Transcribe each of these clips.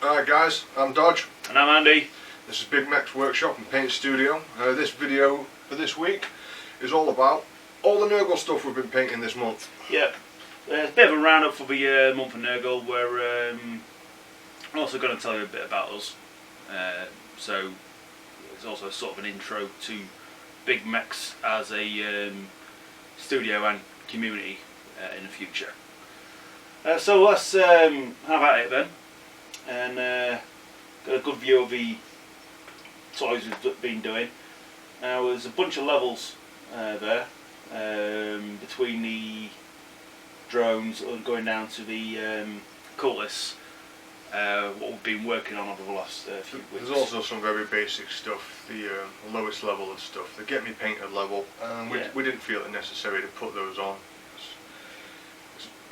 Alright guys, I'm Dodge. And I'm Andy. This is Big Mac's Workshop and Paint Studio. This video for this week is all about all the Nurgle stuff we've been painting this month. Yep. It's a bit of a roundup for the month of Nurgle, where I'm also going to tell you a bit about us. So it's also sort of an intro to Big Mac's as a studio and community in the future. So let's have at it then, and get a good view of the toys we've been doing. Now there's a bunch of levels there between the drones going down to the cultists, what we've been working on over the last few weeks. There's also some very basic stuff, the lowest level of stuff, the get me painted level, and we didn't feel it necessary to put those on.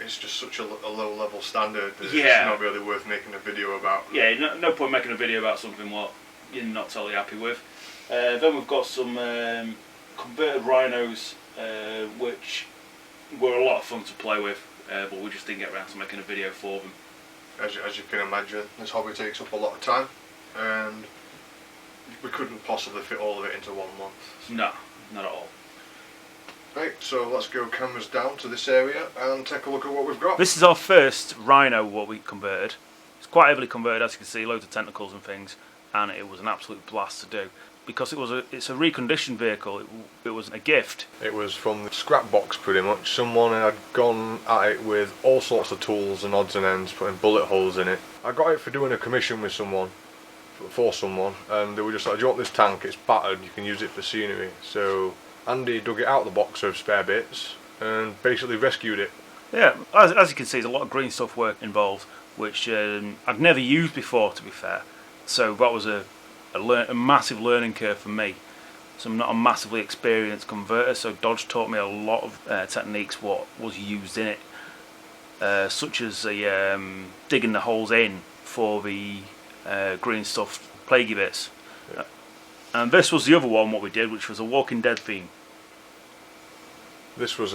It's just such a low level standard that it's not really worth making a video about. Yeah, no point making a video about something what you're not totally happy with. Then we've got some converted rhinos, which were a lot of fun to play with, but we just didn't get around to making a video for them. As you can imagine, this hobby takes up a lot of time, and we couldn't possibly fit all of it into 1 month. No, not at all. Right, so let's go cameras down to this area and take a look at what we've got. This is our first rhino what we converted. It's quite heavily converted, as you can see, loads of tentacles and things, and it was an absolute blast to do. Because it's a reconditioned vehicle, it was a gift. It was from the scrap box pretty much. Someone had gone at it with all sorts of tools and odds and ends, putting bullet holes in it. I got it for doing a commission with someone, for someone, and they were just like, do you want this tank? It's battered, you can use it for scenery. So Andy dug it out of the box of spare bits and basically rescued it. Yeah, as you can see, there's a lot of green stuff work involved, which I'd never used before, to be fair. So that was a massive learning curve for me. So I'm not a massively experienced converter, so Dodge taught me a lot of techniques what was used in it, such as digging the holes in for the green stuff plaguey bits. Yeah. And this was the other one what we did, which was a Walking Dead theme. This was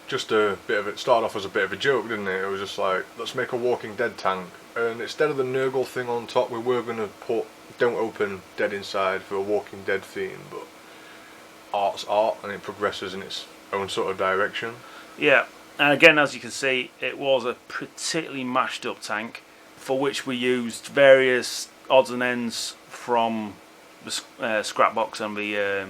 just a bit of it. Started off as a bit of a joke, didn't it? It was just like, let's make a Walking Dead tank, and instead of the Nurgle thing on top, we were going to put "Don't Open Dead Inside" for a Walking Dead theme, but art's art, and it progresses in its own sort of direction. Yeah, and again, as you can see, it was a particularly mashed up tank, for which we used various odds and ends from the scrap box and the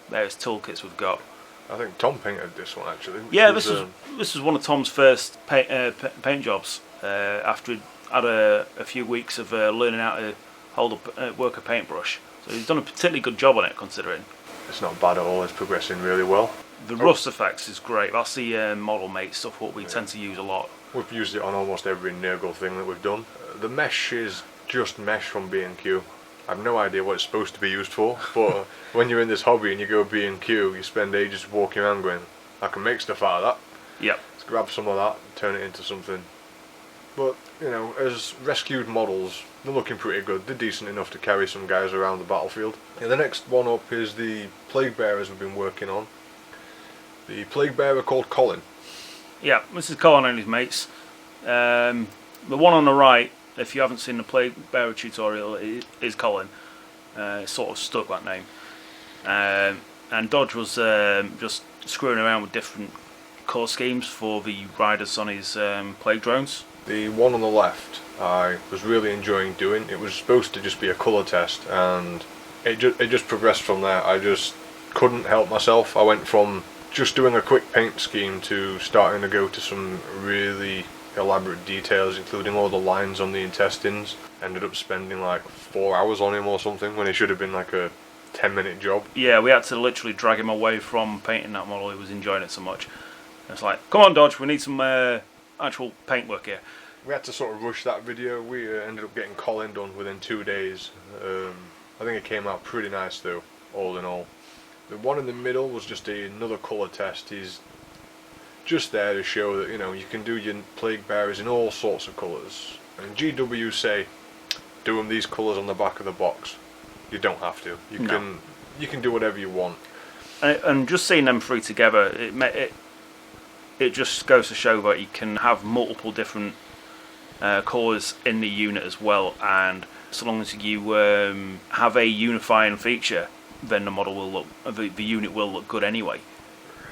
various toolkits we've got. I think Tom painted this one actually. Yeah, this was one of Tom's first paint jobs. After he'd had a few weeks of learning how to work a paintbrush, so he's done a particularly good job on it, considering. It's not bad at all. It's progressing really well. The rust effects is great. That's the model mate stuff what we tend to use a lot. We've used it on almost every Nurgle thing that we've done. The mesh is just mesh from B&Q. I have no idea what it's supposed to be used for, but when you're in this hobby and you go B&Q, you spend ages walking around going, I can make stuff out of that. Yep. Let's grab some of that and turn it into something. But, you know, as rescued models, they're looking pretty good. They're decent enough to carry some guys around the battlefield. Yeah, the next one up is the plague bearers we've been working on. The plague bearer called Colin. Yeah, this is Colin and his mates. The one on the right, if you haven't seen the plague bearer tutorial, is Colin. Sort of stuck that name. And Dodge was just screwing around with different colour schemes for the riders on his plague drones. The one on the left I was really enjoying doing. It was supposed to just be a colour test, and it just progressed from there. I just couldn't help myself. I went from just doing a quick paint scheme to starting to go to some really elaborate details, including all the lines on the intestines. Ended up spending like 4 hours on him or something, when it should have been like a 10-minute job. Yeah, we had to literally drag him away from painting that model. He was enjoying it so much. It's like, come on Dodge, we need some actual paint work here. We had to sort of rush that video. We ended up getting Colin done within 2 days. I think it came out pretty nice though, all in all. The one in the middle was just another colour test. He's just there to show that, you know, you can do your plague bearers in all sorts of colours. And GW say, do them these colours on the back of the box. You don't have to. You can do whatever you want. And just seeing them three together, it just goes to show that you can have multiple different colours in the unit as well, and so long as you have a unifying feature, then the model will look, the unit will look good anyway.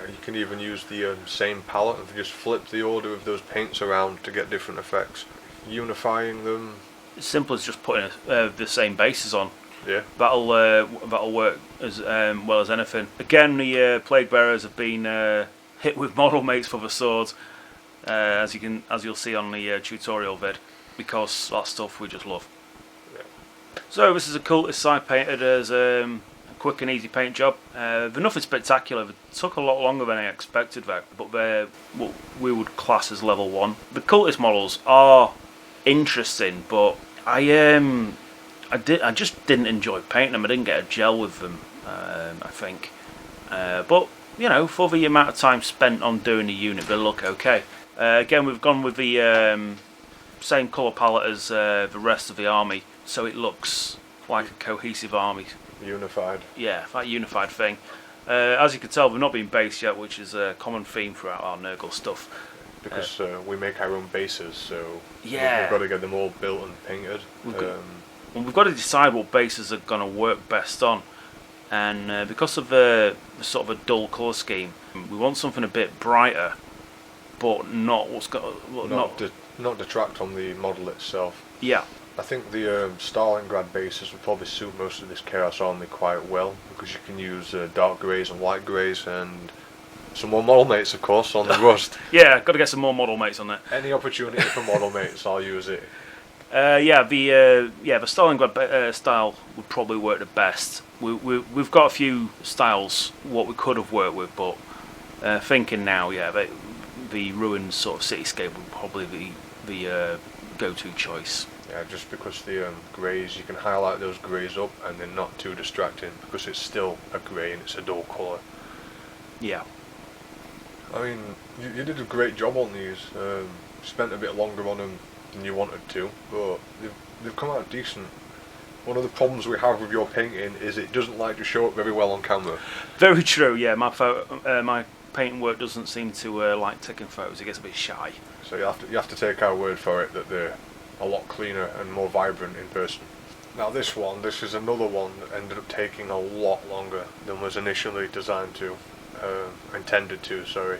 You can even use the same palette and just flip the order of those paints around to get different effects. Unifying them. It's simple as just putting the same bases on. Yeah. That'll work as well as anything. Again, the Plague Bearers have been hit with model mates for the swords, as you'll see on the tutorial vid, because that stuff we just love. Yeah. So this is a Cultist side painted as a quick and easy paint job. They're nothing spectacular. It took a lot longer than I expected though, but they're what we would class as level 1. The Cultist models are interesting, but I just didn't enjoy painting them. I didn't get a gel with them, I think. But you know, for the amount of time spent on doing the unit, they look okay. Again, we've gone with the same colour palette as the rest of the army, so it looks like a cohesive army. Unified. Yeah, that unified thing. As you can tell, we've not been based yet, which is a common theme throughout our Nurgle stuff. Because we make our own bases, so yeah, we've got to get them all built and painted. We've got to decide what bases are going to work best on, and because of the sort of a dull colour scheme, we want something a bit brighter, but not not detract from the model itself. Yeah. I think the Stalingrad bases would probably suit most of this Chaos Army quite well, because you can use dark greys and light greys, and some more model mates, of course, on the Rust. Yeah, got to get some more model mates on that. Any opportunity for model mates, I'll use it. The Stalingrad style would probably work the best. We've got a few styles what we could have worked with, but thinking now, yeah, the ruined sort of cityscape would probably be the go-to choice. Yeah, just because the greys, you can highlight those greys up and they're not too distracting, because it's still a grey and it's a dull colour. Yeah. I mean, you did a great job on these. Spent a bit longer on them than you wanted to, but they've come out decent. One of the problems we have with your painting is it doesn't like to show up very well on camera. Very true, yeah. My painting work doesn't seem to like taking photos. It gets a bit shy. So you have to take our word for it that they're a lot cleaner and more vibrant in person. Now this is another one that ended up taking a lot longer than was initially designed to, intended to, sorry,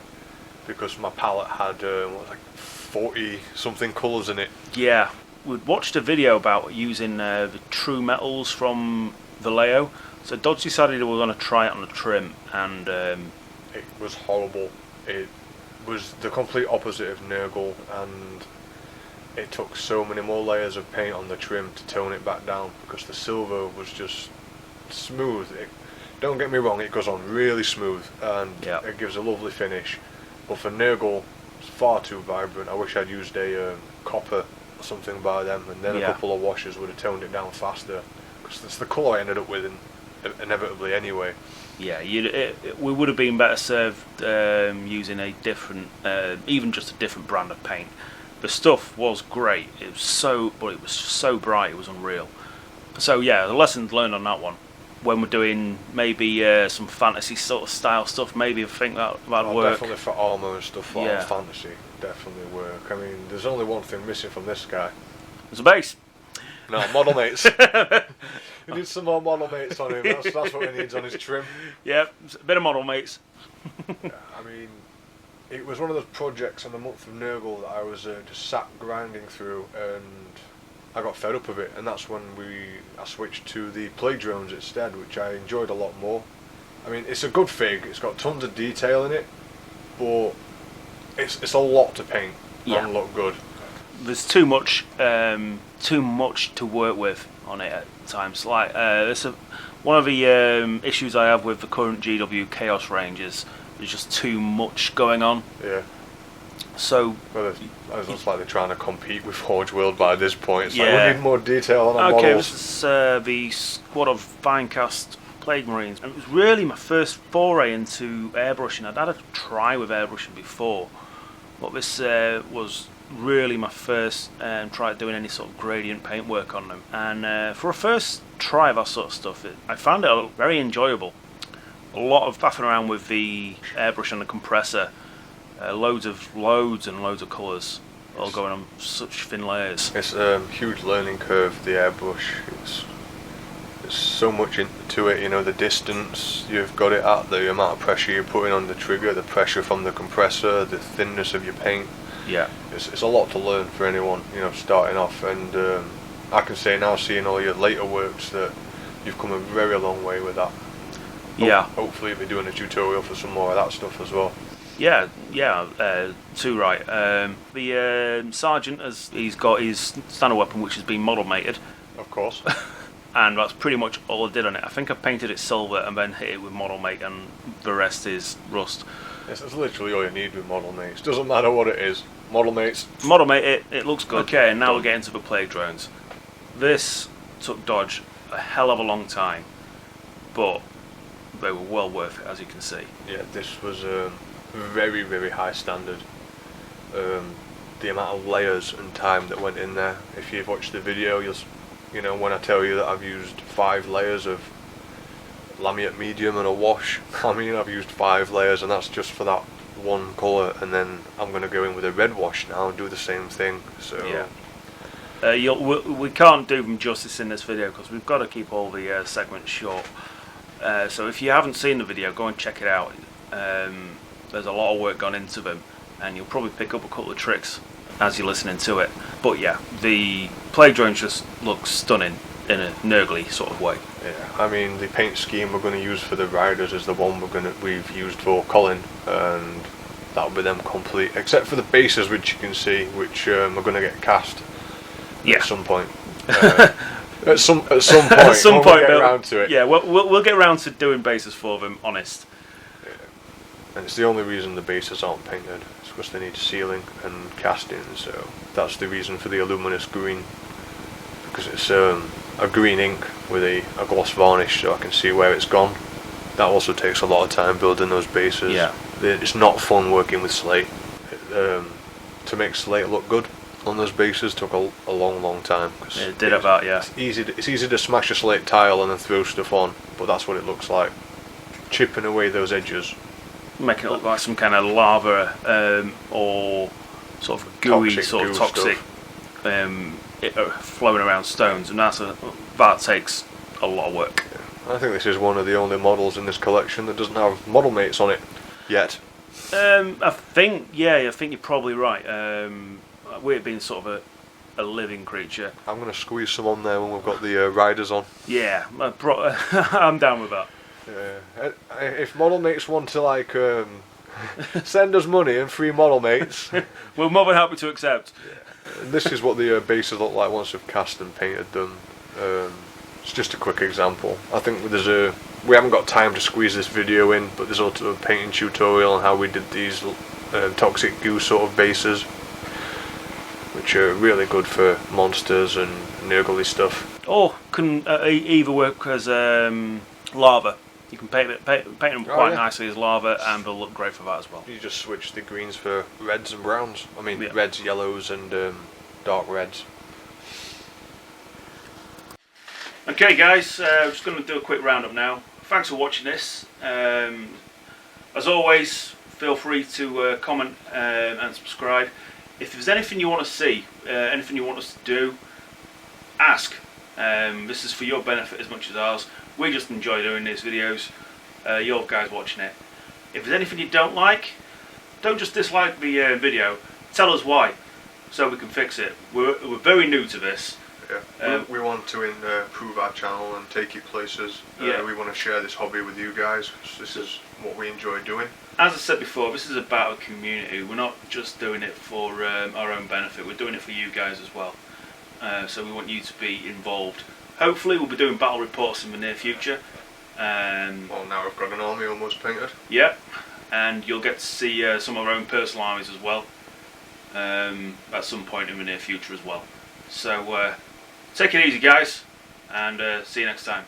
because my palette had like 40 something colours in it. Yeah, we'd watched a video about using the true metals from Vallejo, so Dodge decided we were going to try it on the trim, and it was horrible. It was the complete opposite of Nurgle, and it took so many more layers of paint on the trim to tone it back down, because the silver was just smooth. Don't get me wrong, it goes on really smooth and it gives a lovely finish, but for Nurgle it's far too vibrant. I wish I'd used a copper or something by them, and then a couple of washes would have toned it down faster, because that's the colour I ended up with inevitably anyway. Yeah, we would have been better served using a different, even just a different brand of paint. The stuff was great. It was so bright. It was unreal. So yeah, the lessons learned on that one. When we're doing maybe some fantasy sort of style stuff, maybe I think that'd work. Definitely for armour and stuff for fantasy, definitely work. I mean, there's only one thing missing from this guy. There's a base. No, model mates. We need some more model mates on him. That's what he needs on his trim. Yeah, a bit of model mates. I mean, it was one of those projects in the month of Nurgle that I was just sat grinding through, and I got fed up of it, and that's when I switched to the plague drones instead, which I enjoyed a lot more. I mean, it's a good fig. It's got tons of detail in it, but it's a lot to paint and look good. There's too much to work with on it at times. Like one of the issues I have with the current GW Chaos range is there's just too much going on. Yeah. So it's like they're trying to compete with Forge World by this point. It's like we need more detail on our models. Okay, this is the squad of Finecast Plague Marines. And it was really my first foray into airbrushing. I'd had a try with airbrushing before, but this was really my first try at doing any sort of gradient paint work on them. And for a first try of that sort of stuff, I found it very enjoyable. A lot of faffing around with the airbrush and the compressor, loads and loads of colours, all going on such thin layers. It's a huge learning curve, the airbrush. There's so much into it, you know, the distance you've got it at, the amount of pressure you're putting on the trigger, the pressure from the compressor, the thinness of your paint. Yeah. It's a lot to learn for anyone, you know, starting off, and I can say now, seeing all your later works, that you've come a very long way with that. Yeah. Hopefully you'll be doing a tutorial for some more of that stuff as well. Yeah, too right. The sergeant he's got his standard weapon, which has been model mated, Of course. and that's pretty much all I did on it. I think I painted it silver and then hit it with model mate, and the rest is rust. Yes, that's literally all you need with model mates. Doesn't matter what it is. Model mates. Model mate it looks good. Okay, and now we're getting to the plague drones. This took Dodge a hell of a long time, but they were well worth it, as you can see. Yeah, this was very, very high standard. The amount of layers and time that went in there. If you've watched the video, you know when I tell you that I've used 5 layers of lamiate medium and a wash. I mean, I've used 5 layers, and that's just for that one colour. And then I'm going to go in with a red wash now and do the same thing. So yeah. We can't do them justice in this video because we've got to keep all the segments short. So if you haven't seen the video, go and check it out. There's a lot of work gone into them, and you'll probably pick up a couple of tricks as you're listening to it. But yeah, the plague drones just look stunning in a Nurgle sort of way. Yeah, I mean, the paint scheme we're going to use for the riders is the one we've used for Colin, and that'll be them complete, except for the bases, which you can see, which we're going to get cast at some point. At some point. At some point, we'll get around to it. Yeah, we'll get around to doing bases for them. Honest. Yeah. And it's the only reason the bases aren't painted. It's because they need sealing and casting. So that's the reason for the luminous green, because it's a green ink with a gloss varnish, so I can see where it's gone. That also takes a lot of time building those bases. Yeah. It's not fun working with slate. To make slate look good on those bases took a long time. It did about, yeah. It's easy to smash a slate tile and then throw stuff on, but that's what it looks like. Chipping away those edges. Making it look like some kind of lava or sort of gooey, toxic flowing around stones, and that takes a lot of work. Yeah. I think this is one of the only models in this collection that doesn't have model mates on it yet. I think you're probably right. We've been sort of a living creature. I'm going to squeeze some on there when we've got the riders on. Yeah, I'm down with that. If model mates want to send us money and free model mates, we're more than happy to accept. Yeah. This is what the bases look like once we've cast and painted them. It's just a quick example. I think we haven't got time to squeeze this video in, but there's also a painting tutorial on how we did these toxic goo sort of bases, which are really good for monsters and Nurgle stuff. Or can either work as lava. You can paint them quite nicely as lava, and they'll look great for that as well. You just switch the greens for reds and browns. I mean, yeah. Reds, yellows, and dark reds. Okay, guys, I'm just going to do a quick roundup now. Thanks for watching this. As always, feel free to comment and subscribe. If there's anything you want to see, anything you want us to do, ask. This is for your benefit as much as ours. We just enjoy doing these videos. Your guys watching it. If there's anything you don't like, don't just dislike the video. Tell us why, so we can fix it. We're very new to this. Yeah, we want to improve our channel and take it places. Yeah. We want to share this hobby with you guys, because this is what we enjoy doing. As I said before, this is about a community. We're not just doing it for our own benefit. We're doing it for you guys as well. So we want you to be involved. Hopefully we'll be doing battle reports in the near future. Well, now we've got an army almost painted. Yep, and you'll get to see some of our own personal armies as well at some point in the near future as well. So take it easy, guys, and see you next time.